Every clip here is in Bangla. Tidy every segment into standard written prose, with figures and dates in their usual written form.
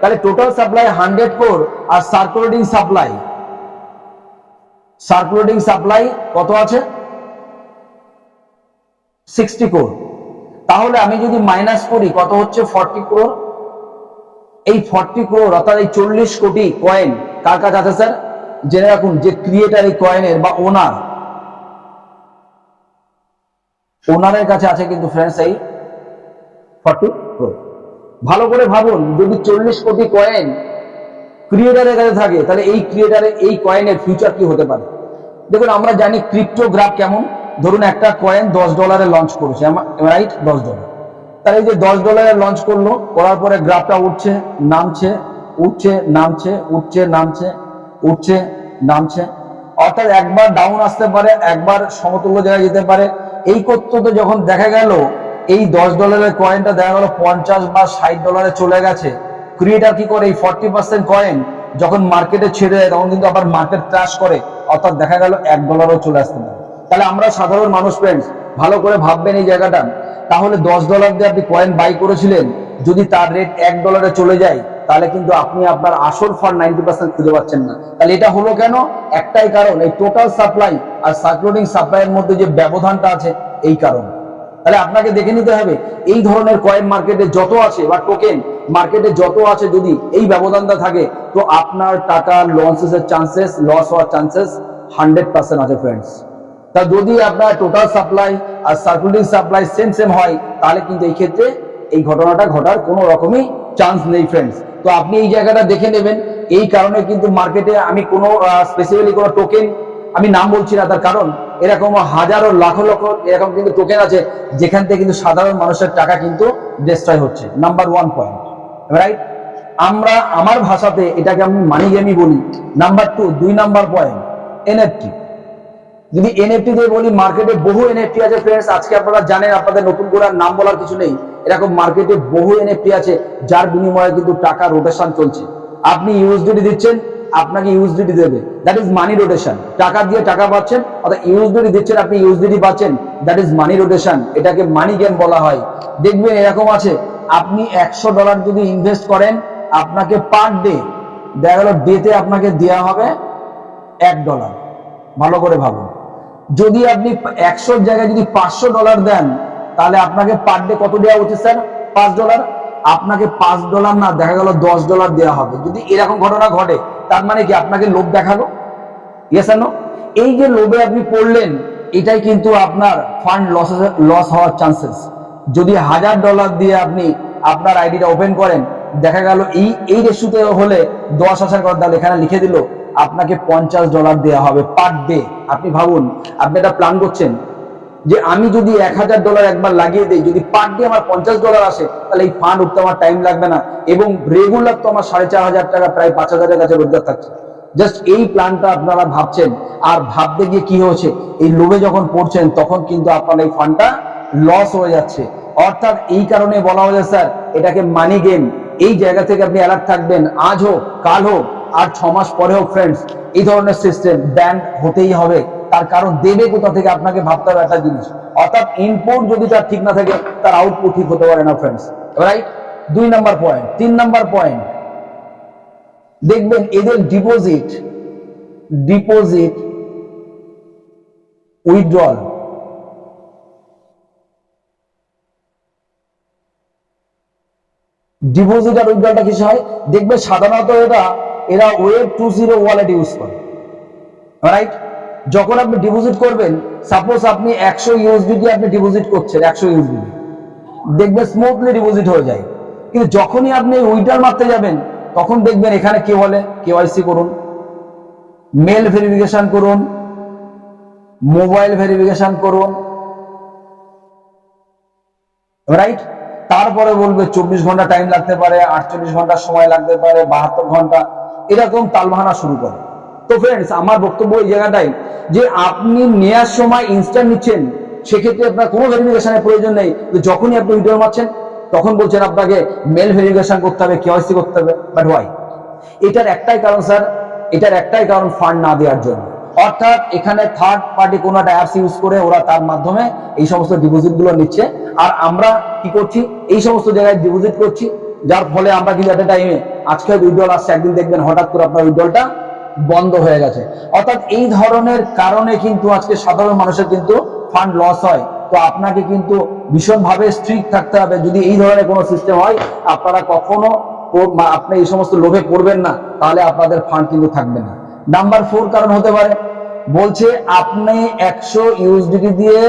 তাহলে টোটাল সাপ্লাই 100 কোর আর সার্কুলেটিং সাপ্লাই কত আছে 60 কোর। তাহলে আমি যদি মাইনাস করি কত হচ্ছে 40 ক্রোর। এই 40 ক্রোর অর্থাৎ এই 40 কোটি কয়েন কার কাছে আছে স্যার? জেনে রাখুন যে ক্রিয়েটার এই কয়েনের বা ওনারের কাছে আছে কিন্তু ফ্রেন্ডস এই 40 ক্রোর। ভালো করে ভাবুন, যদি 40 কোটি কয়েন ক্রিয়েটারের কাছে থাকে তাহলে এই ক্রিয়েটারের এই কয়েনের ফিউচার কি হতে পারে। দেখুন আমরা জানি ক্রিপ্টোগ্রাফ কেমন, ধরুন একটা কয়েন $10 লঞ্চ করেছে, রাইট, $10। তাহলে এই যে $10 লঞ্চ করলো, করার পরে গ্রাফটা উঠছে নামছে উঠছে নামছে উঠছে নামছে উঠছে নামছে, অর্থাৎ একবার ডাউন আসতে পারে, একবার সমতুল্য জায়গায় যেতে পারে। এই করতে তো যখন দেখা গেল এই $10 কয়েনটা দেখা গেল $50 বা $60 চলে গেছে, ক্রিয়েটার কি করে এই 40% কয়েন যখন মার্কেটে ছেড়ে দেয় তখন কিন্তু আবার মার্কেট ক্র্যাশ করে, অর্থাৎ দেখা গেল $1 চলে আসতে পারে। তাহলে আমরা সাধারণ মানুষ ফ্রেন্ডস ভালো করে ভাববেন এই জায়গাটা। তাহলে $10 দিয়ে আপনি কয়েন বাই করেছিলেন, যদি তার রেট $1 চলে যায় তাহলে কিন্তু আপনি আপনার আসল ফান্ড 90% খুঁজে পাচ্ছেন না। তাহলে এটা হলো কেন? একটাই কারণ, এই টোটাল সাপ্লাই আর সার্কুলেটিং সাপ্লাইয়ের মধ্যে যে ব্যবধানটা আছে এই কারণে। তাহলে আপনাকে দেখে নিতে হবে এই ধরনের কয়েন মার্কেটে যত আছে বা টোকেন মার্কেটে যত আছে, যদি এই ব্যবধানটা থাকে তো আপনার টাকা লস হওয়ার চান্সেস 100% আছে ফ্রেন্ডস। তা যদি আপনার টোটাল সাপ্লাই আর সার্কুলেটিং সাপ্লাই সেম হয় তাহলে কিন্তু এই ক্ষেত্রে এই ঘটনাটা ঘটার কোনো রকমই চান্স নেই ফ্রেন্ডস। তো আপনি এই জায়গাটা দেখে নেবেন। এই কারণে কিন্তু মার্কেটে আমি কোনো স্পেসিফিক্যালি কোনো টোকেন আমি নাম বলছি না, তার কারণ এরকম হাজারো লাখো এরকম কিন্তু টোকেন আছে যেখান থেকে কিন্তু সাধারণ মানুষের টাকা কিন্তু ডিস্ট্রয় হচ্ছে। নাম্বার 1 পয়েন্ট, রাইট, আমার ভাষাতে এটাকে আমি মানি গেমই বলি। Number 2 number point NFT. যদি এনএফটি দিয়ে বলি, মার্কেটে বহু এনএফটি আছে ফ্রেন্ডস। আজকে আপনারা জানেন, আপনাদের নতুন করে নাম বলার কিছু নেই, এরকম মার্কেটে বহু এনএফটি আছে যার বিনিময়ে কিন্তু টাকা রোটেশন চলছে। আপনি ইউএসডিটি দিচ্ছেন, আপনাকে ইউএসডিটি দেবে, দ্যাট ইজ মানি রোটেশন। টাকা দিয়ে টাকা পাচ্ছেন, অর্থাৎ ইউএসডিটি দিচ্ছেন, আপনি ইউএসডিটি পাচ্ছেন, দ্যাট ইজ মানি রোটেশন। এটাকে মানি গেম বলা হয়। দেখবেন এরকম আছে, আপনি $100 যদি ইনভেস্ট করেন, আপনাকে পার ডে দেখা গেল ডেতে আপনাকে দেওয়া হবে $1। ভালো করে ভাবুন, যদি আপনি 100 জায়গায় যদি $500 দেন তাহলে আপনাকে পার ডে কত দেওয়া উচিত স্যার? $5। আপনাকে $5 না, দেখা গেল $10 দেওয়া হবে। যদি এরকম ঘটনা ঘটে তার মানে কি আপনাকে লোভ দেখালো? ইয়েস আর নো? এই যে লোভে আপনি পড়লেন, এটাই কিন্তু আপনার ফান্ড লস হওয়ার চান্সেস। যদি $1000 দিয়ে আপনি আপনার আইডিটা ওপেন করেন, দেখা গেল এই রেশুতে হলে 10,000 করে, তাহলে এখানে লিখে দিল আপনাকে $50 দেওয়া হবে পার ডে। আপনি ভাবুন, আপনি একটা প্ল্যান করছেন যে আমি যদি $1000 একবার লাগিয়ে দিই, যদি পার ডে আমার $50 আসে, তাহলে এই ফান্ড উঠতে আমার টাইম লাগবে না, এবং রেগুলার তো আমার 4500 টাকা, প্রায় 5000-এর কাছে রোজগার থাকছে। জাস্ট এই প্ল্যানটা আপনারা ভাবছেন, আর ভাবতে গিয়ে কি হচ্ছে, এই লোভে যখন পড়ছেন তখন কিন্তু আপনার এই ফান্ডটা লস হয়ে যাচ্ছে। অর্থাৎ এই কারণে বলা হয়েছে স্যার এটাকে মানি গেম। এই জায়গা থেকে আপনি অ্যালার্ট থাকবেন, আজ হোক কাল হোক আর 6 মাস পরে হোক ফ্রেন্ডস, এই ধরনের সিস্টেম ব্যান্ড হতেই হবে। তার কারণ দেবে কোথা থেকে আপনাকে ভাবতে হবে একটা জিনিস, অর্থাৎ ইনপুট যদি তার ঠিক না থাকে তার আউটপুট ঠিক হতে পারে না friends, right. 2 number point. 3 number point, দেখবেন এদের ডিপোজিট উইথড্রল, ডিপোজিট আর উইথড্রলটা কিছু হয়, দেখবে সাধারণত এরা ওয়েব 2.0 ওয়ালেট ইউজ করে, রাইট। যখন আপনি ডিপোজিট করবেন, সাপোজ আপনি 100 ইউএসডিটি আপনি ডিপোজিট করছেন, 100 ইউএসডিটি দেখবেন স্মুথলি ডিপোজিট হয়ে যায়। কিন্তু যখনই আপনি উইথড্রল মারতে যাবেন তখন দেখবেন এখানে কি বলে, কেওয়াইসি করুন, মেল ভেরিফিকেশন করুন, মোবাইল ভেরিফিকেশন করুন, রাইট। তারপরে বলবে 24 ঘন্টা টাইম লাগতে পারে, 48 ঘন্টা সময় লাগতে পারে, 72 ঘন্টা, এরকম তালবাহানা শুরু করে। তো ফ্রেন্ডস, আমার বক্তব্য এই জায়গাটাই যে আপনি নেওয়ার সময় ইনস্ট্যান্ট নিচ্ছেন, সেক্ষেত্রে আপনার কোনো ভেরিফিকেশনের প্রয়োজন নেই। যখনই আপনি উইথড্রল মারছেন তখন বলছেন আপনাকে মেল ভেরিফিকেশন করতে হবে, কেওয়াইসি করতে হবে। But why? এটার একটাই কারণ স্যার, এটার একটাই কারণ ফান্ড না দেওয়ার জন্য। অর্থাৎ এখানে থার্ড পার্টি কোনো একটা অ্যাপস ইউজ করে ওরা তার মাধ্যমে এই সমস্ত ডিপোজিট গুলো নিচ্ছে, আর আমরা কি করছি, এই সমস্ত জায়গায় ডিপোজিট করছি, যার ফলে আমরা কিন্তু একটা টাইমে আজকে উইথড্রল আসছে, একদিন দেখবেন হঠাৎ করে আপনার উইথড্রলটা বন্ধ হয়ে গেছে। অর্থাৎ এই ধরনের কারণে কিন্তু আজকে সাধারণ মানুষের কিন্তু ফান্ড লস হয়। তো আপনাকে কিন্তু ভীষণভাবে স্ট্রিক্ট থাকতে হবে। যদি এই ধরনের কোনো সিস্টেম হয়, আপনারা কখনো আপনি এই সমস্ত লোভে পড়বেন না, তাহলে আপনাদের ফান্ড কিন্তু থাকবে না। নাম্বার 4 কারণ হতে পারে, বলছে আপনি 100 ইউএসডিটি দিয়ে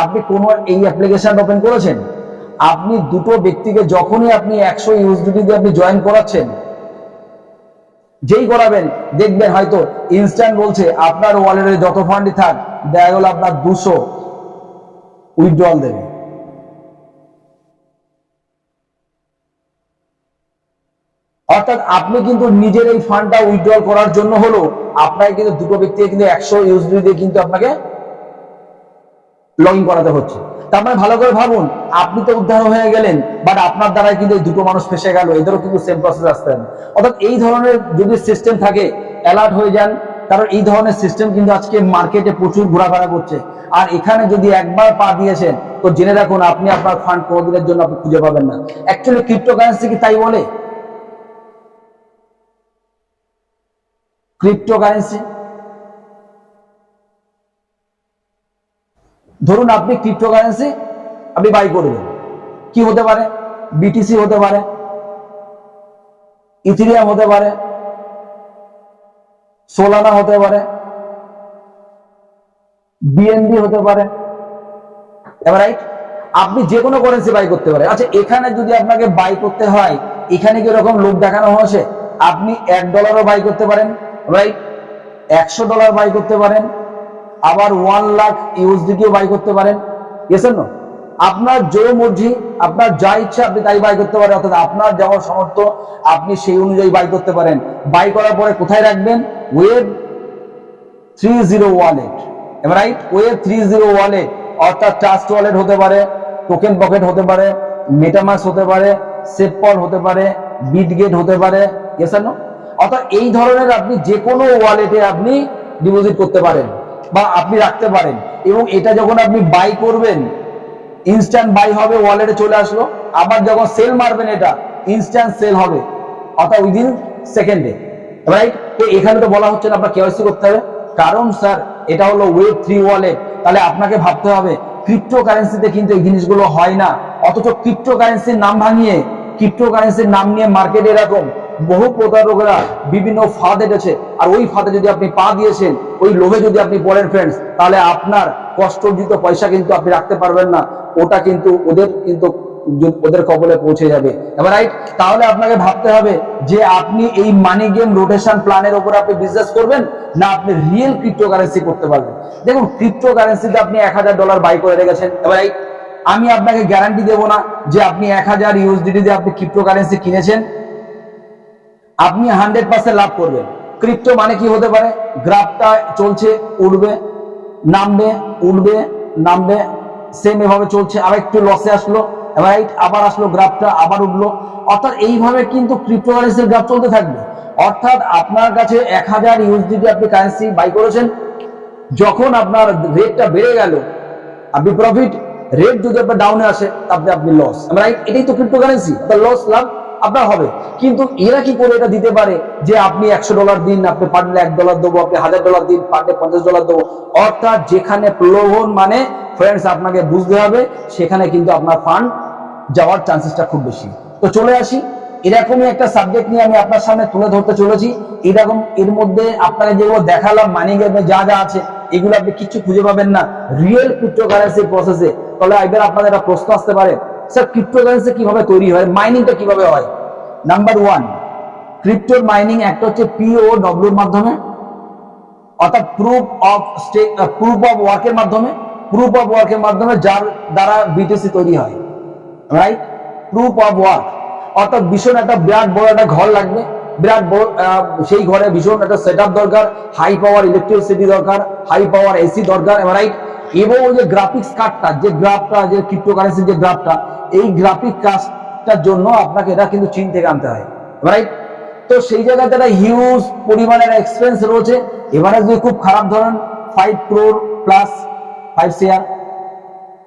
আপনি কোনো এই অ্যাপ্লিকেশন ওপেন করেছেন, আপনি দুটো ব্যক্তিকে যখনই আপনি 100 ইউএসডিটি দিয়ে আপনি জয়েন করাচ্ছেন, যেই করাবেন দেখবেন হয়তো ইনস্ট্যান্ট বলছে আপনার ওয়ালেটে যত ফান্ডই থাক, দেখা গেল আপনার 200 উইথড্রল দেবে। অর্থাৎ আপনি কিন্তু নিজের এই ফান্ডটা উইথড্রল করার জন্য হলো আপনাকে কিন্তু দুটো ব্যক্তিকে কিন্তু 100 ইউএসডি দিয়ে কিন্তু আপনাকে লগ ইন করাতে হচ্ছে। তার মানে ভালো করে ভাবুন, আপনি তো উদ্ধার হয়ে গেলেন, বাট আপনার দ্বারা কিন্তু দুটো মানুষ ফেসে গেল, এদেরও কিন্তু সেম প্রসেস আসতে হবে। অর্থাৎ এই ধরনের যদি সিস্টেম থাকে, অ্যালার্ট হয়ে যান, কারণ এই ধরনের সিস্টেম কিন্তু আজকে মার্কেটে প্রচুর ঘোরাফেরা করছে। আর এখানে যদি একবার পা দিয়েছেন, তো জেনে রাখুন আপনি আপনার ফান্ড কোনোদিনের জন্য আপনি খুঁজে পাবেন না। অ্যাকচুয়ালি ক্রিপ্টোকারেন্সি কি তাই বলে? ক্রিপ্টোকারেন্সি, ধরুন আপনি ক্রিপ্টোকারেন্সি আপনি বাই করবেন, কি হতে পারে? বিটিসি হতে পারে, ইথেরিয়াম হতে পারে, সোলানা হতে পারে, বিএনবি হতে পারে, রাইট? আপনি যে কোনো কারেন্সি বাই করতে পারেন। আচ্ছা, এখানে যদি আপনাকে বাই করতে হয়, এখানে কি এরকম লোক দেখানো হয়েছে? আপনি $1 বাই করতে পারেন, রাইট? $100 বাই করতে পারেন, আবার 1 লাখ ইউএসডিটিও বাই করতে পারেন। Yes or no? আপনার যে মর্জি, আপনার যা ইচ্ছা আপনি তাই বাই করতে পারেন। অর্থাৎ আপনার যেমন সামর্থ্য আপনি সেই অনুযায়ী বাই করতে পারেন। বাই করার পরে কোথায় রাখবেন? Web 30 wallet, right? Web 30 wallet, অর্থাৎ ট্রাস্ট ওয়ালেট হতে পারে, টোকেন পকেট হতে পারে, মেটামাস্ক হতে পারে, সেপপল হতে পারে, বিটগেট হতে পারে। Yes or no? অর্থাৎ এই ধরনের আপনি যে কোনো ওয়ালেটে আপনি ডিপোজিট করতে পারেন বা আপনি রাখতে পারেন। এবং এটা যখন আপনি বাই করবেন, ইনস্ট্যান্ট বাই হবে, ওয়ালেটে চলে আসলো। আবার যখন সেল মারবেন, এটা ইনস্ট্যান্ট সেল হবে, অর্থাৎ উইদিন সেকেন্ডে, রাইট? তো এখানে তো বলা হচ্ছে না আপনার কেওয়াইসি করতে হবে, কারণ স্যার এটা হলো ওয়েব 3 ওয়ালেট। তাহলে আপনাকে ভাবতে হবে ক্রিপ্টোকারেন্সিতে কিন্তু এই জিনিসগুলো হয় না। অথচ ক্রিপ্টোকারেন্সির নাম ভাঙিয়ে, ক্রিপ্টোকারেন্সির নাম নিয়ে মার্কেটে এরকম বহু প্রতারকরা বিভিন্ন ফাঁদ এটেছে। আর ওই ফাঁদে যদি আপনি পা দিয়েছেন, ওই লোভে যদি আপনি পড়েন ফ্রেন্ডস, তাহলে আপনার কষ্টর্জিত পয়সা কিন্তু আপনি রাখতে পারবেন না। ওটা কিন্তু ওদের কবলে পৌঁছে যাবে, রাইট? তাহলে আপনাকে ভাবতে হবে যে আপনি এই মানি গেম রোটেশন প্ল্যানের উপর আপনি বিজনেস করবেন, না আপনি রিয়েল ক্রিপ্টোকারেন্সি করতে পারবেন। দেখুন, ক্রিপ্টোকারেন্সিতে আপনি $1000 বাই করে রেখেছেন, রাইট? আমি আপনাকে গ্যারান্টি দেবো না যে আপনি 1000 ইউএসডিটি দিয়ে আপনি ক্রিপ্টোকারেন্সি কিনেছেন আপনি 100% লাভ করবেন। ক্রিপ্টো মানে কি হতে পারে? গ্রাফটা চলছে, উঠবে, নামবে, উঠবে, নামবে, সেম এভাবে চলছে, আবার একটু লসে আসলো, রাইট? আবার আসলো গ্রাফটা, আবার উঠলো। অর্থাৎ এইভাবে কিন্তু ক্রিপ্টোকারেন্সির গ্রাফ চলতে থাকবে। অর্থাৎ আপনার কাছে 1000 ইউএসডিটি আপনি কারেন্সি বাই করেছেন, যখন আপনার রেটটা বেড়ে গেল আপনি প্রফিট, রেট যদি আপনার ডাউনে আসে তারপরে আপনি লস, রাইট? এটাই তো ক্রিপ্টোকারেন্সি, লস লাভ আপনার হবে। কিন্তু এরা কি করে এটা দিতে পারে যে আপনি $100 দিন, আপনি পারলে $1 দেবো, আপনি $1000 দিন, পারলে $50 দেবো। অর্থাৎ যেখানে প্রলোভন, মানে ফ্রেন্ডস আপনাকে বুঝতে হবে সেখানে কিন্তু আপনার ফান্ড যাওয়ার চান্সেসটা খুব বেশি। তো চলে আসি, এরকমই একটা সাবজেক্ট নিয়ে আমি আপনার সামনে তুলে ধরতে চলেছি। এরকম এর মধ্যে আপনাকে যেগুলো দেখালাম মানি গেমে যা যা আছে, এগুলো আপনি কিছু খুঁজে পাবেন না রিয়েল ক্রিপ্টোকারেন্সি প্রসেসে। তাহলে এবার আপনাদের একটা প্রশ্ন আসতে পারে, স্যার ক্রিপ্টোকারেন্সি কিভাবে তৈরি হয়, মাইনিংটা কিভাবে হয়? নাম্বার 1, ক্রিপ্টোর মাইনিং একটা হচ্ছে POW এর মাধ্যমে, অর্থাৎ প্রুফ অফ ওয়ার্কের মাধ্যমে। প্রুফ অফ ওয়ার্কের মাধ্যমে যার দ্বারা বিটিসি তৈরি হয়, রাইট? প্রুফ অফ ওয়ার্ক, অর্থাৎ ভীষণ একটা বিরাট বড় একটা ঘর লাগবে, বিরাট বড়, সেই ঘরে ভীষণ একটা সেটআপ দরকার, হাই পাওয়ার ইলেকট্রিসিটি দরকার, হাই পাওয়ার এসি দরকার, রাইট? এবং ওই যে গ্রাফিক্স কার্ডটা, যে গ্রাফটা, যে ক্রিপ্টোকারেন্সির যে গ্রাফটা, এই গ্রাফিক কার্ডটার জন্য আপনাকে এটা কিন্তু চীন থেকে আনতে হয়, রাইট? তো সেই জায়গায় একটা হিউজ পরিমাণের এক্সপেন্স রয়েছে। এবারে যদি খুব খারাপ ধরেন 5 crore প্লাস 5 শেয়ার,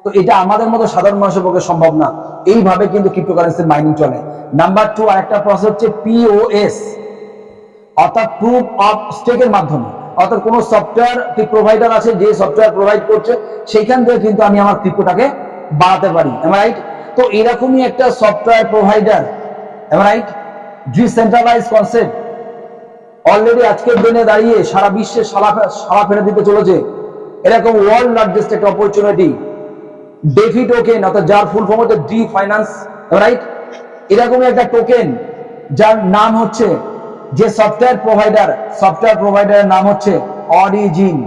তো এটা আমাদের মতো সাধারণ মানুষের পক্ষে সম্ভব না। এইভাবে কিন্তু ক্রিপ্টোকারেন্সির মাইনিং চলে। নাম্বার 2 আরেকটা প্রসেস হচ্ছে পিওএস, অর্থাৎ প্রুফ অফ স্টেকের মাধ্যমে। অর্থাৎ কোনো সফটওয়্যার প্রোভাইডার আছে, যে সফটওয়্যার প্রোভাইড করছে সেইখান থেকে কিন্তু আমি আমার ক্রিপ্টোটাকে বাড়াতে পারি, রাইট? তো এরকমই একটা software provider, right, decentralize concept already আজকের দিনে দাঁড়িয়ে সারা বিশ্বে সাড়া ফেলে দিতে চলেছে। এরকম ওয়ার্ল্ড লার্জেস্ট একটা অপরচুনিটি ডেফি টোকেন, অর্থাৎ যার ফুল ফর্ম হচ্ছে ডি ফাইন্যান্স, রাইট? এরকমই একটা টোকেন যার নাম হচ্ছে, যে সফটওয়্যার প্রোভাইডারের নাম হচ্ছে অরিজিন,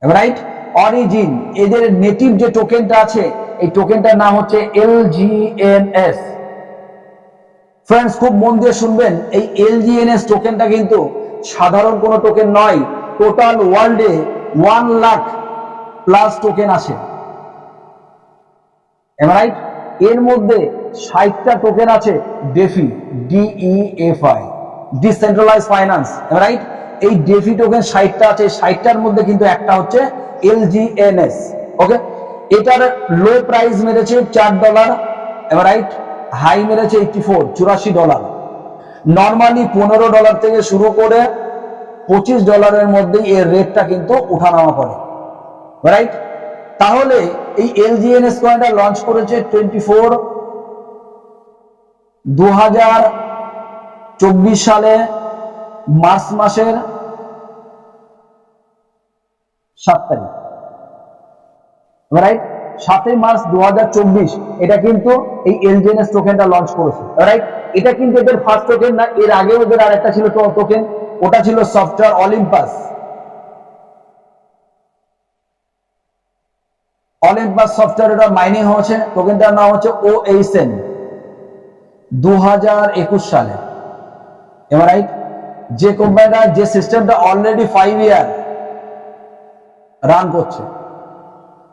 রাইট? অরিজিন। এদের নেটিভ যে টোকেনটা আছে, এই টোকেনটার নাম হচ্ছে LGNS। ফ্রেন্ডস, খুব মন দিয়ে শুনবেন, এই LGNS টোকেনটা কিন্তু সাধারণ কোনো টোকেন নয়। টোটাল ওয়ার্ল্ডে 1 লাখ প্লাস টোকেন আছে, রাইট? এর মধ্যে 60টা টোকেন আছে DeFi, DEFI, decentralize finance, right? এই ডেফি টোকেন 60টা আছে, 60টার মধ্যে কিন্তু একটা হচ্ছে LGNS। ওকে, এটার লো প্রাইস মেরেছে $4, রাইট? হাই মেরেছে $84 নর্মালি $15 থেকে শুরু করে $25 মধ্যে এর রেটটা কিন্তু ওঠানামা করে, রাইট? তাহলে এই LGNS কয়েনটা লঞ্চ করেছে 2024 সালে মার্চ মাসের 7 তারিখ, রাইট? 7 মার্চ 2024 এটা কিন্তু এই LGNS টোকেনটা লঞ্চ করেছে, রাইট? এটা কিন্তু এদের ফার্স্ট টোকেন না, এর আগে ওদের আরেকটা ছিল টোকেন, ওটা ছিল সফটওয়্যার অলিম্পাস। সফটওয়্যার এটা মাইনিং হয়েছে, টোকেনটার নাম হচ্ছে OASN 2021 সালে, রাইট? যে কোম্পানিটা, যে সিস্টেমটা অলরেডি 5 ইয়ার রান করছে,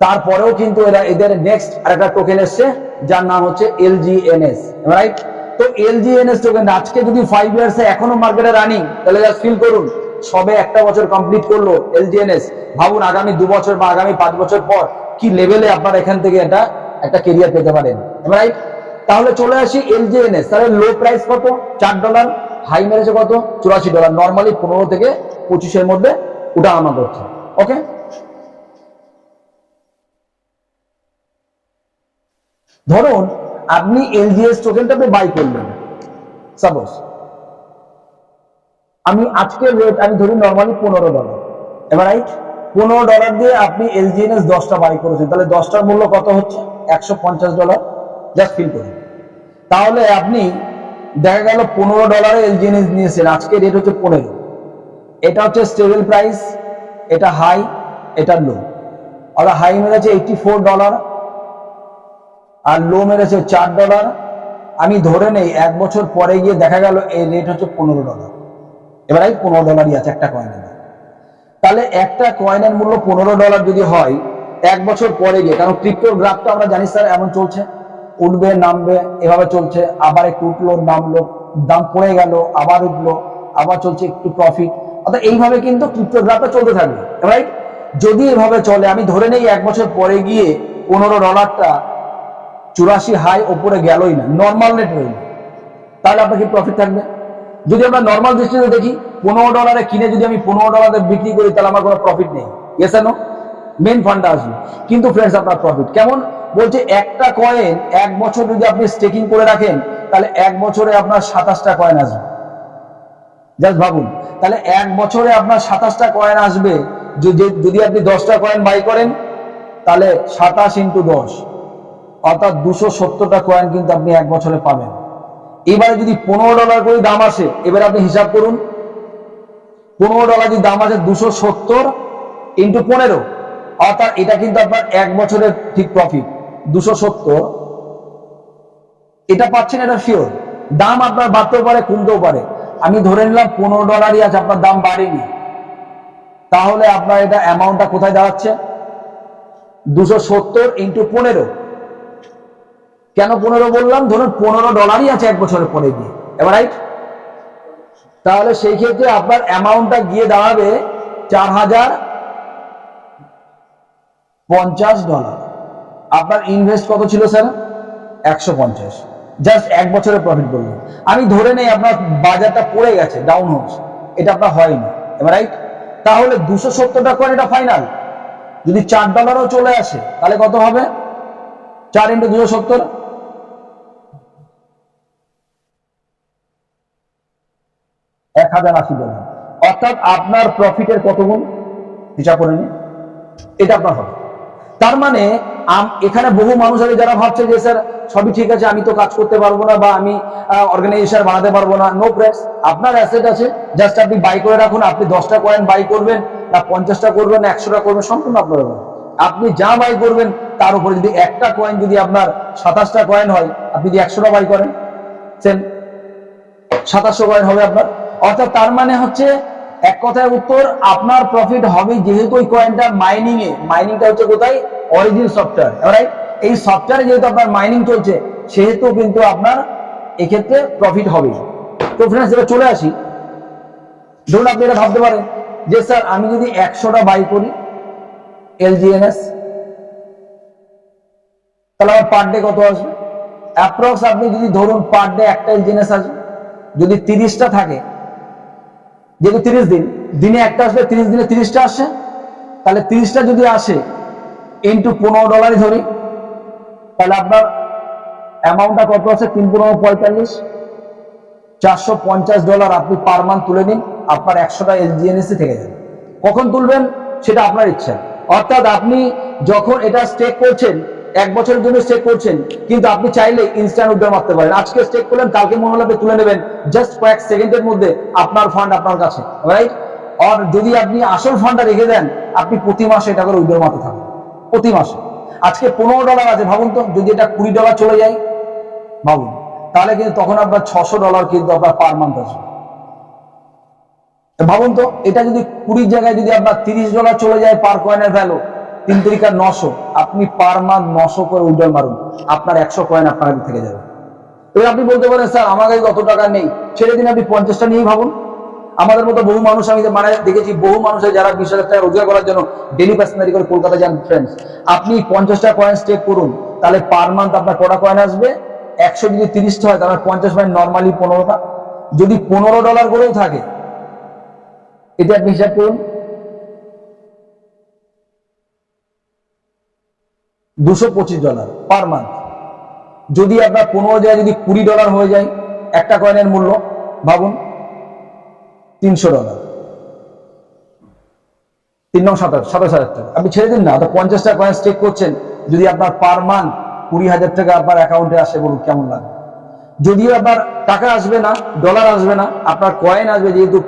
তারপরেও কিন্তু এদের নেক্সট আরেকটা টোকেন এসছে যার নাম হচ্ছে LGNS, রাইট? তো LGNS টোকেন আজকে যদি 5 ইয়ার্সে এখনো মার্কেটে রানিং, তাহলে জাস্ট ফিল করুন সবে একটা বছর কমপ্লিট করলো LGNS। ভাবুন আগামী 2 বছর বা আগামী 5 বছর পর কি লেভেলে আপনার এখান থেকে একটা কেরিয়ার পেতে পারেন, রাইট? তাহলে চলে আসি LGNS। তাহলে লো প্রাইস কত? $4, হাই মেরেছে কত? $84, নর্মালি 15 থেকে 25-এর মধ্যে উঠানামা করছে। ওকে, ধরুন আপনি LGS টোকেনটাতে বাই করলেন, সাপোজ আমি আজকের রেট আমি ধরি নর্মালি $15, রাইট? $15 দিয়ে আপনি LGNS 10টা বাই করেছেন, তাহলে 10টার মূল্য কত হচ্ছে? $150। জাস্ট ফিল করুন। তাহলে আপনি দেখা গেল $15 LGNS নিয়েছেন, আজকে রেট হচ্ছে 15। এটা হচ্ছে স্টেবল প্রাইস, এটা হাই, এটা লো। আর হাই মেরেছে $84 আর লো মেরেছে $4। আমি ধরে নেই 1 বছর পরে গিয়ে দেখা গেল এই রেট হচ্ছে $15। এবার এই $15 আছে একটা কয়েনের। তাহলে একটা কয়েনের মূল্য $15 যদি হয় 1 বছর পরে গিয়ে, কারণ ক্রিপ্টোর গ্রাফটা আমরা জানি স্যার এমন চলছে, উঠবে নামবে এভাবে চলছে, আবার একটু উঠলো নামলো, দাম পড়ে গেল, আবার উঠলো, আবার চলছে একটু প্রফিট, অর্থাৎ এইভাবে কিন্তু ক্রিপ্টোর গ্রাফটা চলতে থাকবে, রাইট? যদি এভাবে চলে, আমি ধরে নেই 1 বছর পরে গিয়ে $15টা 84 হাই ওপরে গেলই না, নর্মাল রেট রইল, তাহলে আপনার কি প্রফিট থাকবে? যদি আমরা নর্মাল দৃষ্টিতে দেখি, $15 কিনে যদি আমি $15 বিক্রি করি, তাহলে আমার কোনো প্রফিট নেই। ইয়েস আর নো? মেন ফান্ডটা আসবে। কিন্তু ফ্রেন্ডস আপনার প্রফিট কেমন? বলছে একটা কয়েন 1 বছর যদি আপনি স্টেকিং করে রাখেন, তাহলে 1 বছরে আপনার 27টা কয়েন আসবে। জাস্ট ভাবুন, তাহলে 1 বছরে আপনার 27টা কয়েন আসবে। যদি আপনি 10টা কয়েন বাই করেন, তাহলে 27 × 10 অর্থাৎ 270টা কয়েন কিন্তু আপনি 1 বছরে পাবেন। এবারে যদি $15 করে দাম আসে, এবারে আপনি হিসাব করুন, $15 যদি দাম আসে 270 × 15, অর্থাৎ এটা কিন্তু আপনার 1 বছরের ঠিক প্রফিট। 270 এটা পাচ্ছেন, এটা শিওর। দাম আপনার বাড়তেও পারে, কমতেও পারে। আমি ধরে নিলাম $15 আছে, আপনার দাম বাড়েনি, তাহলে আপনার এটা অ্যামাউন্টটা কোথায় দাঁড়াচ্ছে? 270 × 15। কেন 15 বললাম? ধরুন $15 আছে 1 বছরের পরে গিয়ে, এবার রাইট? তাহলে সেই ক্ষেত্রে আপনার অ্যামাউন্টটা গিয়ে দাঁড়াবে $4050। আপনার ইনভেস্ট কত ছিল স্যার? 150, জাস্ট 1 বছরের প্রফিট বললাম। আমি ধরে নেই আপনার বাজারটা পড়ে গেছে, ডাউন হচ্ছে, এটা আপনার হয়নি, রাইট? তাহলে 270 টাকা এটা ফাইনাল। যদি $4 চলে আসে তাহলে কত হবে? 4 × 270, 1080 ডলার। অর্থাৎ আপনার প্রফিটের কত গুণ হিসাব করে নিন, এটা আপনার হবে। তার মানে এখানে বহু মানুষ আছে যারা ভাবছে যে স্যার সবই ঠিক আছে, আমি তো কাজ করতে পারবো না বা আমি অর্গানাইজেশন বানাতে পারবো না। নো প্রেস, আপনার অ্যাসেট আছে, জাস্ট আপনি বাই করে রাখুন। আপনি 10টা কয়েন বাই করবেন না 50টা করবেন না 100টা করবেন, সম্পূর্ণ আপনার ব্যাপার। আপনি যা বাই করবেন তার উপরে, যদি একটা কয়েন যদি আপনার 27টা কয়েন হয়, আপনি যদি 100টা বাই করেন, সেম 2700 কয়েন হবে আপনার। অর্থাৎ তার মানে হচ্ছে এক কথায় উত্তর, আপনার প্রফিট হবে যেহেতু ওই কয়েনটা মাইনিংটা হচ্ছে কোথায়? Origin software, right? এই সফটওয়্যারে যেহেতু আপনার মাইনিং চলছে, সেহেতু কিন্তু আপনার এক্ষেত্রে প্রফিট হবে। তো ফ্রেন্ডস, এবার চলে আসি। ধরুন আপনি এটা ভাবতে পারেন যে স্যার আমি যদি 100টা বাই করি LGNS, তাহলে আমার পার ডে কত আসবে? অ্যাপ্রক্স আপনি যদি ধরুন পার ডে একটা LGNS আসবে, যদি 30টা থাকে, যেহেতু 30 দিন, দিনে একটা আসবে, 30 দিনে 30টা আসে, তাহলে 30টা যদি আসে ইন্টু $15 ধরি, তাহলে আপনার অ্যামাউন্টটা কত আছে? 3 × 15 = 45, $450 আপনি পার মান্থ তুলে নিন, আপনার 100টা LGNS থেকে যাবে। কখন তুলবেন সেটা আপনার ইচ্ছা। অর্থাৎ আপনি যখন এটা স্টেক করছেন, 1 বছরের জন্য স্টেক করছেন, কিন্তু আপনি চাইলে ইনস্ট্যান্ট উইথড্র মারতে পারেন। আজকে স্টেক করলেন, কালকে মনে হলে তুলে নেবেন, জাস্ট কয়েক সেকেন্ডের মধ্যে আপনার ফান্ড আপনার কাছে, রাইট? আর যদি আপনি আসল ফান্ডটা রেখে দেন, আপনি প্রতি মাসে এটা করে উইথড্র মারতে থাকবেন, প্রতি মাসে। আজকে $15 আছে, ভাবুন তো যদি এটা $20 চলে যায়, ভাবুন, তাহলে কিন্তু তখন আপনার $600 কিন্তু আপনার পার মান্থ আসবে। ভাবুন তো, এটা যদি 20 জায়গায় যদি আপনার $30 চলে যায় পার কয়েনের ভ্যালু, 3 × 900, আপনি পার মান্থ 900 করে উইথড্র মারুন, আপনার 100 কয়েন আপনার কাছে থেকে যাবে। এবার আপনি বলতে পারেন স্যার আমার কাছে অত টাকা নেই, ছেড়ে দিন, আপনি 50টা নিয়েই ভাবুন। আমাদের মতো বহু মানুষ আমি দেখেছি, বহু মানুষ যারা 20,000 টাকা রোজগার করার জন্য ডেলি প্যাসেঞ্জারি করে কলকাতা যান। ফ্রেন্ডস, আপনি 50টা কয়েন স্টেক করুন, তাহলে পার মান্থ আপনার কটা কয়েন আসবে? 100 যদি 30টা হয়, তাহলে 50 মানে নর্মালি 15টা। যদি $15 করেও থাকে, এটা আপনি হিসাব করুন, $225 পার মান্থ। যদি আপনার 15 জায়গায় যদি $20 হয়ে যায় একটা কয়েনের মূল্য, ভাবুন, $300, 3 × 7 = 27,000 টাকা। আপনি ছেড়ে দিন না, 50টা কয়েন স্টেক করছেন, যদি আপনার পার মান্থ 20,000 টাকা আপনার অ্যাকাউন্টে আসে, বলুন কেমন লাগে? যদিও আপনার টাকা আসবে না, ডলার আসবে না, আপনার কয়েন আসবে, যেহেতু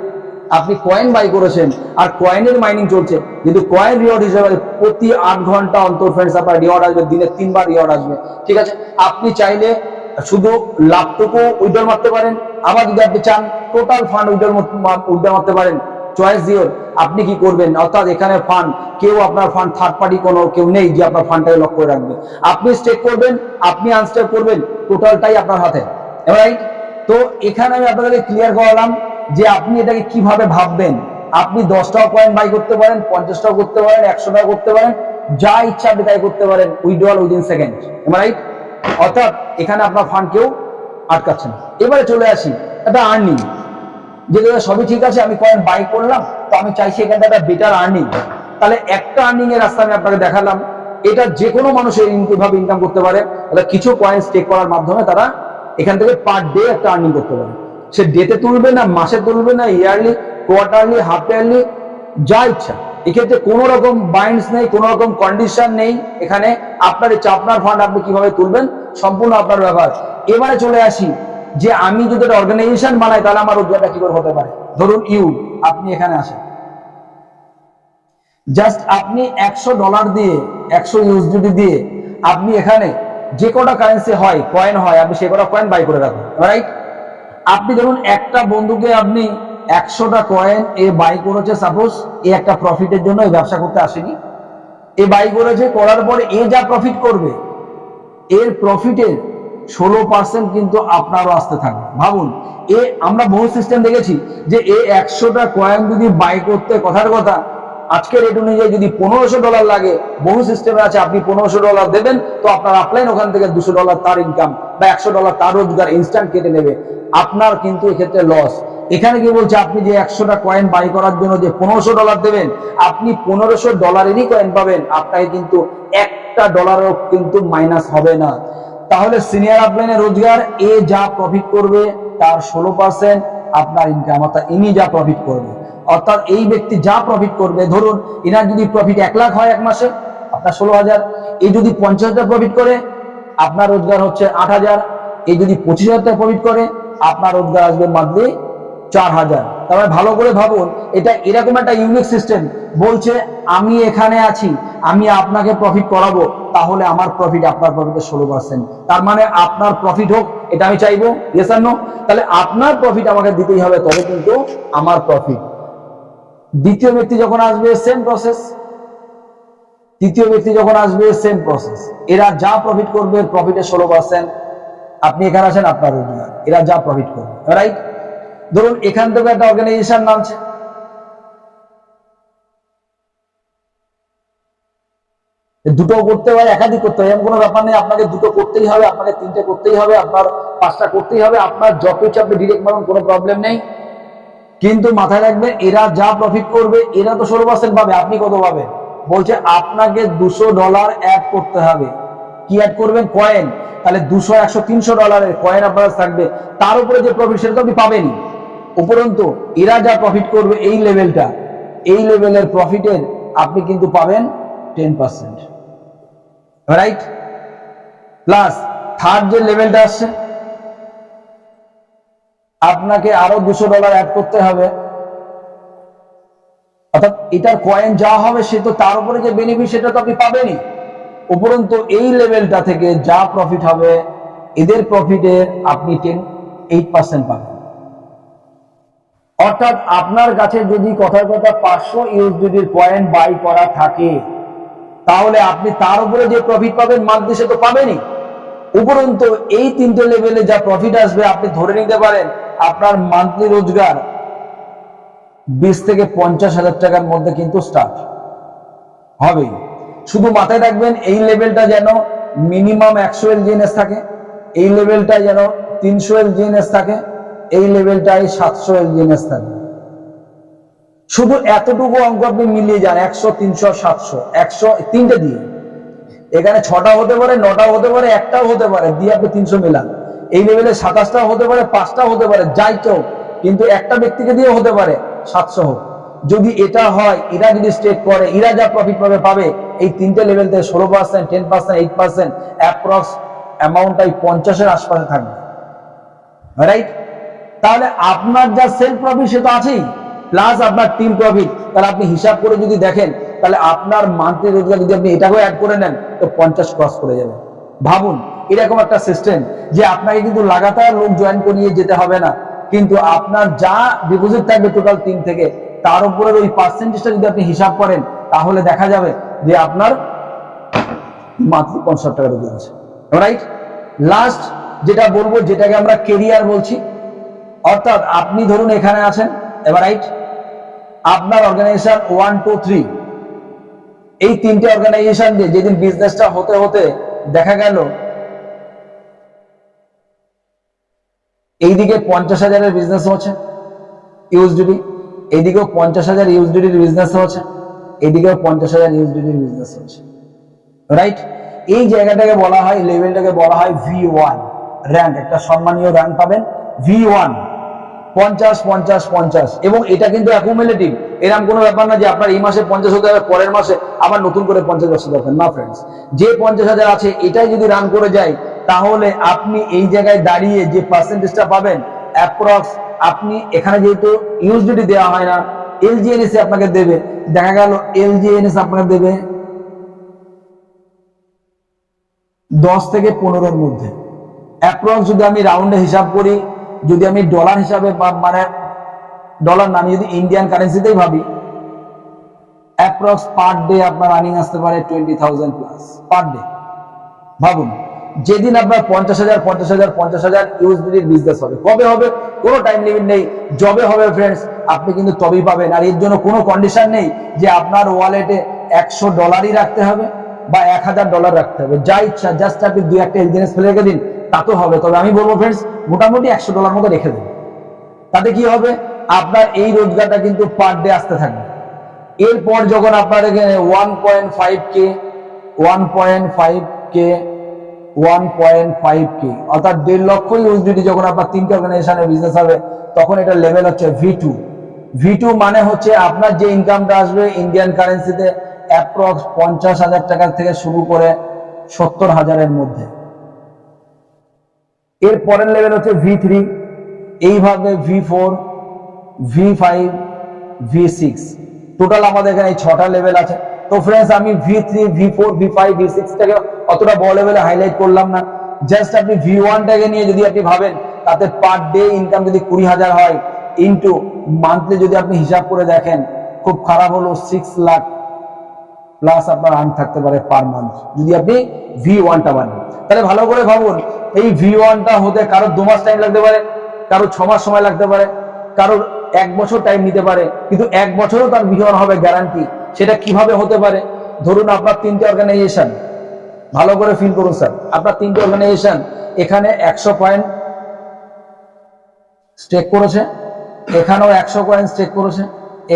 আপনি কয়েন বাই করেছেন আর কয়েনের মাইনিং চলছে। কিন্তু কয়েন রিওয়ার্ড হিসেবে প্রতি 8 ঘন্টা অন্তর ফ্রেন্ডস আপনার রিওয়ার্ড আসবে, দিনে 3 বার রিওয়ার্ড আসবে, ঠিক আছে? আপনি চাইলে শুধু লাভটুকু উইথড্র মারতে পারেন, আবার যদি আপনি চান টোটাল ফান্ড উইথড্র মারতে পারেন। চয়েস দিওর, আপনি কি করবেন? অর্থাৎ এখানে ফান্ড কেউ আপনার ফান্ড থার্ড পার্টি কোনো কেউ নেই যে আপনার ফান্ডটাকে লক করে রাখবে। আপনি স্টেক করবেন, আপনি আনস্টেক করবেন, টোটালটাই আপনার হাতে, রাইট? তো এখানে আমি আপনাদেরকে ক্লিয়ার করালাম যে আপনি এটাকে কিভাবে ভাববেন। আপনি 10টাও কয়েন বাই করতে পারেন, 50টাও করতে পারেন, 100টাও করতে পারেন, যা ইচ্ছা আপনি তাই করতে পারেন, উইথড্রয়াল উইদিন সেকেন্ড, রাইট? অর্থাৎ এখানে আপনার ফান্ড কেউ আটকাচ্ছে না। এবারে চলে আসি একটা আর্নিং, যেগুলো সবই ঠিক আছে, আমি কয়েন বাই করলাম, তো আমি চাইছি এখান থেকে একটা বেটার আর্নিং। তাহলে একটা আর্নিং এর রাস্তা আমি আপনাকে দেখালাম। এটা যে কোনো মানুষের কিভাবে ইনকাম করতে পারে। কিছু কয়েন স্টেক করার মাধ্যমে তারা এখান থেকে পার ডে একটা আর্নিং করতে পারে। সে ডেতে তুলবে না, মাসে তুলবে না, ইয়ারলি, কোয়ার্টারলি, হাফ ইয়ারলি, যা ইচ্ছা। এক্ষেত্রে কোনো রকম বাইন্ডস নেই, কোনো রকম কন্ডিশন নেই। এখানে আপনার ইচ্ছা, আপনার ফান্ড আপনি কিভাবে তুলবেন সম্পূর্ণ আপনার ব্যাপার। এবারে চলে আসি যে আমি যদি একটা অর্গানাইজেশন বানাই, তাহলে আমার রোজগারটা কি করে হতে পারে। ধরুন আপনি এখানে আসেন, জাস্ট আপনি $100 দিয়ে, 100 USD দিয়ে আপনি এখানে যে কটা কারেন্সি হয়, কয়েন হয়, আপনি সে কটা কয়েন বাই করে রাখুন, রাইট? আপনি ধরুন একটা বন্ধুকে আপনি 100টা কয়েন এ বাই করেছে, সাপোজ এ একটা প্রফিটের জন্য এই ব্যবসা করতে আসেনি, এ বাই করেছে, করার পরে এ যা প্রফিট করবে, এর প্রফিটের 16% কিন্তু আপনারও আসতে থাকবে। ভাবুন, আমরা বহু সিস্টেম দেখেছি যে এ 100টা কয়েন যদি বাই করতে, কথার কথা আজকের রেট অনুযায়ী যদি $1500 লাগে, বহু সিস্টেমে আছে আপনি $1500 দেবেন, তো আপনার আপলাইন ওখান থেকে $200 তার ইনকাম বা $100 তার রোজগার ইনস্ট্যান্ট কেটে নেবে, আপনার কিন্তু এক্ষেত্রে লস। এখানে কি বলছে, আপনি যে 100টা কয়েন বাই করার জন্য যে $1500 দেবেন, আপনি $1500 কয়েন পাবেন, আপনাকে কিন্তু $1 কিন্তু মাইনাস হবে না। তাহলে সিনিয়র আপলাইনের রোজগার, এ যা প্রফিট করবে তার 16% আপনার ইনকাম, অর্থাৎ ইনি যা প্রফিট করবে, অর্থাৎ এই ব্যক্তি যা প্রফিট করবে, ধরুন ইনার যদি প্রফিট 1 লাখ হয় এক মাসে, আপনার 16,000। এই যদি 50,000 প্রফিট করে, আপনার রোজগার হচ্ছে 8,000। এই যদি 25,000 প্রফিট করে, আপনার রোজগার আসবে মান্থলি 4,000। তারপরে ভালো করে ভাবুন, এটা এরকম একটা ইউনিক সিস্টেম, বলছে আমি এখানে আছি, আমি আপনাকে প্রফিট করাবো, তাহলে আমার প্রফিট আপনার প্রফিটের 16%। তার মানে আপনার প্রফিট হোক, এটা আমি চাইবো, ইয়েস আর নো? তাহলে আপনার প্রফিট আমাকে দিতেই হবে, তবে কিন্তু আমার প্রফিট। দ্বিতীয় ব্যক্তি যখন আসবে সেম প্রসেস, তৃতীয় ব্যক্তি যখন আসবে সেম প্রসেস। এরা যা প্রফিট করবে প্রফিটের 16%, আপনি এখানে আসেন আপনার রোজগার, এরা যা প্রফিট করবে, রাইট? ধরুন এখান থেকে একটা অর্গানাইজেশন নামছে, দুটো করতে হয়, একাধিক করতে হয়, এমন কোনো ব্যাপার নেই আপনাকে দুটো করতেই হবে, আপনাকে 3টে করতেই হবে, আপনার 5টা করতেই হবে, আপনার যত ইচ্ছা আপনি ডিরেক্ট মারুন, কোনো প্রবলেম নেই। কিন্তু মাথায় রাখবেন, এরা যা প্রফিট করবে এরা তো 16% পাবে, আপনি কত পাবেন? বলছে আপনাকে $200 অ্যাড করতে হবে। কি অ্যাড করবেন? কয়েন। তাহলে 200, 100, $300 কয়েন আপনার থাকবে, তার উপরে যে প্রফিট সেটা তো আপনি পাবেনই। উপরন্তু এরা যা প্রফিট করবে এই লেভেলটা, এই লেভেলের প্রফিটের আপনি কিন্তু পাবেন 10%, রাইট? প্লাস থার্ড যে লেভেলটা আসছে, আপনাকে আরো $200 অ্যাড করতে হবে, অর্থাৎ এটার কয়েন যা হবে সে তো তার উপরে যে বেনিফিট সেটা তো আপনি পাবেনই। উপরন্তু এই লেভেলটা থেকে যা প্রফিট হবে, এদের প্রফিটের আপনি 8% পাবেন। অর্থাৎ আপনার কাছে যদি কথার কথা 500 ইউএসডিটির কয়েন বাই করা থাকে, তাহলে আপনি তার উপরে যে প্রফিট পাবেন মান্থলি সে তো পাবেনই। উপরন্তু এই 3টে লেভেলে যা প্রফিট আসবে, আপনি ধরে নিতে পারেন আপনার মান্থলি রোজগার 20 থেকে 50,000 টাকার মধ্যে কিন্তু স্টার্ট হবে। শুধু মাথায় রাখবেন, এই লেভেলটা যেন মিনিমাম 100 এলজিএনএস থাকে, এই লেভেলটা যেন 300 এলজিএনএস থাকে, এই লেভেলটাই 700 এলজিএনএস থাকে। শুধু এতটুকু অঙ্ক আপনি মিলিয়ে যান, 100, 300, 700, 100 3টে দিয়ে, এখানে 6টা হতে পারে, 9টাও হতে পারে, একটাও হতে পারে, দিয়ে আপনি 300 মেলান। এই লেভেলে 27টাও হতে পারে, 5টাও হতে পারে, যাই কেউ, কিন্তু একটা ব্যক্তিকে দিয়ে হতে পারে 700 হোক। যদি এটা হয়, এরা যদি স্টেক করে, এরা যা প্রফিট পাবে এই 3টে লেভেল থেকে 16%, 10%, 8%, অ্যাপ্রক্স অ্যামাউন্টটাই 50-এর আশপাশে থাকবে, রাইট? তাহলে আপনার যা সেলফ প্রফিট সে তো আছেই, প্লাস আপনার টিম প্রফিট। তাহলে আপনি হিসাব করে যদি দেখেন, তাহলে আপনার মান্থলি রোজগার যদি আপনি এটাকেও অ্যাড করে নেন, তো 50 ক্রস করে যাবে। ভাবুন এরকম একটা সিস্টেম, যে আপনাকে কিন্তু লাগাতার লোক জয়েন করিয়ে যেতে হবে না, কিন্তু আপনার যা ডিপোজিট থাকবে টোটাল টিম থেকে, তার উপরের ওই পার্সেন্টেজটা যদি আপনি হিসাব করেন, তাহলে দেখা যাবে যে আপনার মান্থলি 50 টাকা রোজগার আছে, রাইট? লাস্ট যেটা বলবো, যেটাকে আমরা কেরিয়ার বলছি, অর্থাৎ আপনি ধরুন এখানে আছেন, এবার রাইট, আপনার অর্গানাইজেশন 1, 2, 3, এই 3টে অর্গানাইজেশন দিয়ে যেদিন বিজনেসটা হতে হতে দেখা গেল এইদিকে 50,000-এর বিজনেস হচ্ছে ইউএসডিটি, এইদিকেও 50,000 ইউএসডিটির বিজনেস হচ্ছে, এইদিকেও 50,000 ইউএসডিটির বিজনেস হচ্ছে, রাইট? এই জায়গাটাকে বলা হয়, লেভেলটাকে বলা হয় V1 র্যাঙ্ক, একটা সম্মানীয় র্যাঙ্ক পাবেন V1, 50, 50, 50। এবং এটা কিন্তু অ্যাকুমুলেটিভ, এরকম কোনো ব্যাপার না যে আপনার এই মাসে 50 হতে হবে, পরের মাসে আবার নতুন করে 50 বছর দরকার না ফ্রেন্ডস। যে 50,000 আছে এটাই যদি রান করে যায়, তাহলে আপনি এই জায়গায় দাঁড়িয়ে যে পার্সেন্টেজটা পাবেন, অ্যাপ্রক্স আপনি এখানে যেহেতু ইউএসডিটি দেওয়া হয় না, এলজিএনএস আপনাকে দেবে, দেখা গেল এলজিএনএস আপনাকে দেবে 10 থেকে 15-এর মধ্যে অ্যাপ্রক্স। যদি আমি রাউন্ডে হিসাব করি, যদি আমি ডলার হিসাবে, মানে ডলার না, আমি যদি ইন্ডিয়ান কারেন্সিতেই ভাবি, অ্যাপ্রক্স পার ডে আপনার আর্নিং আসতে পারে 20,000 প্লাস পার ডে। ভাবুন যেদিন আপনার 50,000 ইউএসডিটির বিজনেস হবে। কবে হবে? কোনো টাইম লিমিট নেই, যবে হবে ফ্রেন্ডস আপনি কিন্তু তবেই পাবেন। আর এর জন্য কোনো কন্ডিশন নেই যে আপনার ওয়ালেটে $100 রাখতে হবে বা $1000 রাখতে হবে, যা ইচ্ছা জাস্ট আপনি 2-1টা এলজিএনএস ফেলে রেখে দিন, তাতেও হবে। তবে আমি বলবো ফ্রেন্ডস মোটামুটি $100 মতো রেখে দিন। তাতে কি হবে? আপনার এই রোজগারটা কিন্তু পার ডে আসতে থাকবে। এরপর যখন আপনার এখানে 1.5K অর্থাৎ 1.5 লক্ষ ইউএসডিটি যখন আপনার 3টে অর্গানাইজেশনের বিজনেস হবে, তখন এটা লেভেল হচ্ছে V2 মানে হচ্ছে আপনার যে ইনকামটা আসবে ইন্ডিয়ান কারেন্সিতে অ্যাপ্রক্স 50,000 টাকা থেকে শুরু করে 70,000-এর মধ্যে। এর পরের লেভেল হচ্ছে V3, এইভাবে V4, V5, V6, টোটাল আমাদের এখানে এই 6টা লেভেল আছে। তো ফ্রেন্ডস আমি V3, V4, V5, V6 টাকে অতটা বড় লেভেলে হাইলাইট করলাম না, জাস্ট আপনি V1 টাকে নিয়ে যদি আপনি ভাবেন তাতে পার ডে ইনকাম যদি 20,000 হয়, ইনটু মান্থলি যদি আপনি হিসাব করে দেখেন, খুব খারাপ হলো 6 লাখ প্লাস আপনার আর্ন থাকতে পারে পার মান্থ যদি আপনি V1টা বানান। তাহলে ভালো করে ভাবুন, এই V1টা হতে কারোর 2 মাস টাইম লাগতে পারে, কারোর 6 মাস সময় লাগতে পারে, কারোর 1 বছর টাইম নিতে পারে, কিন্তু 1 বছরও তার V1 হবে গ্যারান্টি। সেটা কিভাবে হতে পারে? ধরুন আপনার 3টে অর্গানাইজেশন, ভালো করে ফিল করুন স্যার, আপনার 3টে অর্গানাইজেশন এখানে 100 কয়েন স্টেক করেছে, এখানেও 100 কয়েন স্টেক করেছে,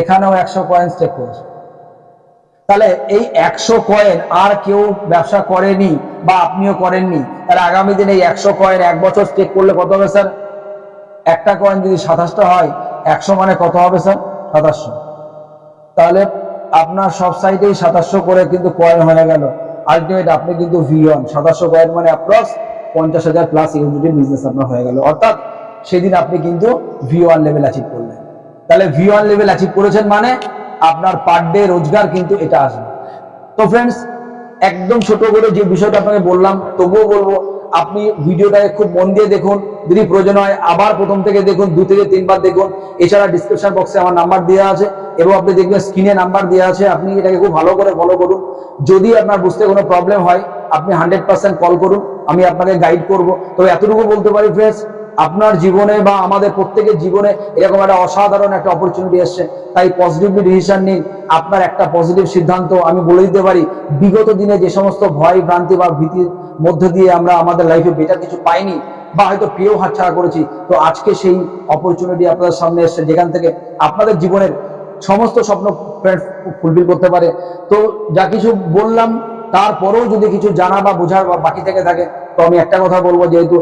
এখানেও 100 কয়েন স্টেক করেছে। তাহলে এই 100 কয়েন আর কেউ ব্যবসা করেনি বা আপনিও করেননি, তাহলে আগামী দিনে এই 100 কয়েন 1 বছর স্টেক করলে কত হবে স্যার? একটা কয়েন যদি 27টা হয়, 100 মানে কত হবে স্যার? 2700। তাহলে আপনার সব সাইডেই 2700 করে কিন্তু কয়েন হয়ে গেল। আলটিমেট আপনি কিন্তু V1 2700 কয়েন মানে অ্যাপ্রক্স 50,000 প্লাস ইউনিটের বিজনেস আপনার হয়ে গেল। অর্থাৎ সেদিন আপনি কিন্তু V1 লেভেল অ্যাচিভ করলেন। তাহলে V1 লেভেল অ্যাচিভ করেছেন মানে আপনার পার ডে রোজগার কিন্তু এটা আসবে। তো ফ্রেন্ডস একদম ছোট করে যে বিষয়টা আপনাকে বললাম, তবুও বলবো আপনি ভিডিওটাকে খুব মন দিয়ে দেখুন, যদি প্রয়োজন হয় আবার প্রথম থেকে দেখুন, 2 থেকে 3 বার দেখুন। এছাড়া ডিসক্রিপশন বক্সে আমার নাম্বার দেওয়া আছে এবং আপনি দেখবেন স্ক্রিনে নাম্বার দেওয়া আছে, আপনি এটাকে খুব ভালো করে ফলো করুন। যদি আপনার বুঝতে কোনো প্রবলেম হয় আপনি 100% কল করুন, আমি আপনাকে গাইড করব। তবে এতটুকু বলতে পারি ফ্রেন্ডস, আপনার জীবনে বা আমাদের প্রত্যেকের জীবনে এরকম একটা অসাধারণ একটা অপরচুনিটি এসছে, তাই পজিটিভলি ডিসিশন নিন। আপনার একটা পজিটিভ সিদ্ধান্ত আমি বলে দিতে পারি, বিগত দিনে যে সমস্ত ভয় ভ্রান্তি বা ভীতির মধ্য দিয়ে আমরা আমাদের লাইফে বেটার কিছু পাইনি বা হয়তো পেয়েও হাতছাড়া করেছি, তো আজকে সেই অপরচুনিটি আপনাদের সামনে এসছে, যেখান থেকে আপনাদের জীবনের সমস্ত স্বপ্ন ফুলফিল করতে পারে। তো যা কিছু বললাম তারপরেও যদি কিছু জানা বা বোঝার বা বাকি থেকে থাকে, তো আমি একটা কথা বলবো, যেহেতু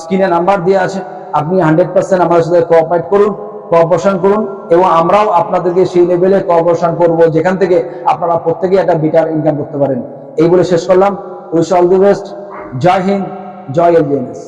স্ক্রিনে নাম্বার দেওয়া আছে, আপনি 100% আমাদের সাথে কোঅপারেশন করুন এবং আমরাও আপনাদেরকে সেই লেভেলে কোঅপারেশন করব যেখান থেকে আপনারা প্রত্যেকেই একটা বেটার ইনকাম করতে পারেন। এই বলে শেষ করলাম। Wish all the best. Jai Hind, জয় এলজিএনএস।